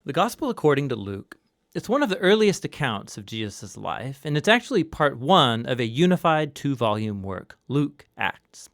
The Gospel according to Luke. It's one of the earliest accounts of Jesus' life, and it's actually part one of a unified two-volume work, Luke Acts.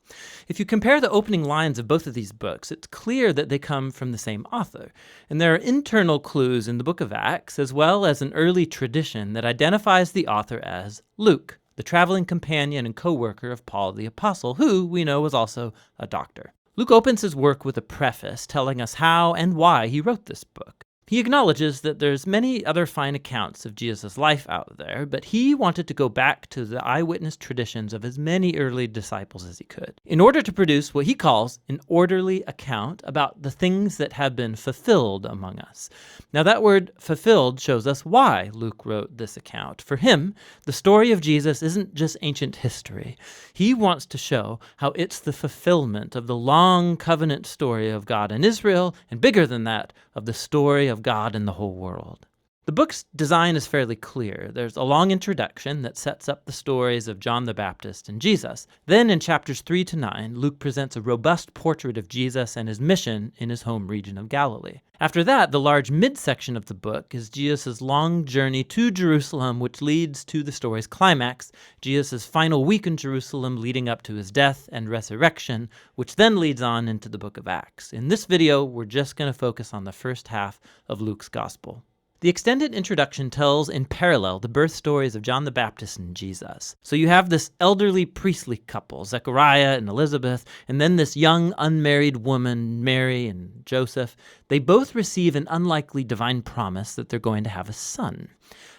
If you compare the opening lines of both of these books, it's clear that they come from the same author, and there are internal clues in the book of Acts, as well as an early tradition that identifies the author as Luke, the traveling companion and co-worker of Paul the Apostle, who we know was also a doctor. Luke opens his work with a preface telling us how and why he wrote this book. He acknowledges that there's many other fine accounts of Jesus' life out there, but he wanted to go back to the eyewitness traditions of as many early disciples as he could, in order to produce what he calls an orderly account about the things that have been fulfilled among us. Now that word fulfilled shows us why Luke wrote this account. For him, the story of Jesus isn't just ancient history. He wants to show how it's the fulfillment of the long covenant story of God and Israel, and bigger than that, of the story of God in the whole world. The book's design is fairly clear. There's a long introduction that sets up the stories of John the Baptist and Jesus. Then in chapters 3 to 9, Luke presents a robust portrait of Jesus and his mission in his home region of Galilee. After that, the large midsection of the book is Jesus' long journey to Jerusalem, which leads to the story's climax, Jesus' final week in Jerusalem leading up to his death and resurrection, which then leads on into the book of Acts. In this video, we're just going to focus on the first half of Luke's gospel. The extended introduction tells in parallel the birth stories of John the Baptist and Jesus. So you have this elderly priestly couple, Zechariah and Elizabeth, and then this young unmarried woman, Mary and Joseph. They both receive an unlikely divine promise that they're going to have a son.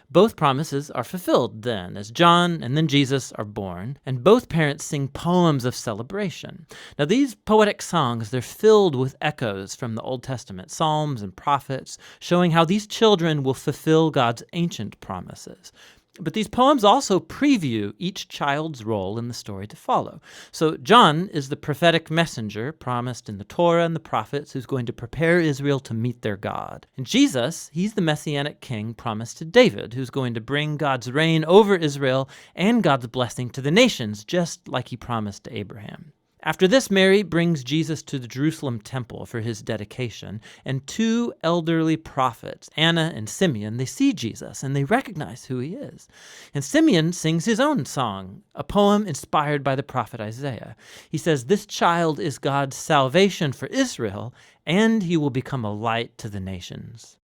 Both promises are fulfilled then, as John and then Jesus are born, and both parents sing poems of celebration. Now these poetic songs, they're filled with echoes from the Old Testament, Psalms and prophets, showing how these children will fulfill God's ancient promises. But these poems also preview each child's role in the story to follow. So John is the prophetic messenger promised in the Torah and the prophets who's going to prepare Israel to meet their God. And Jesus, he's the messianic king promised to David, who's going to bring God's reign over Israel and God's blessing to the nations, just like he promised to Abraham. After this, Mary brings Jesus to the Jerusalem temple for his dedication, and two elderly prophets, Anna and Simeon, they see Jesus and they recognize who he is. And Simeon sings his own song, a poem inspired by the prophet Isaiah. He says, "This child is God's salvation for Israel, and he will become a light to the nations."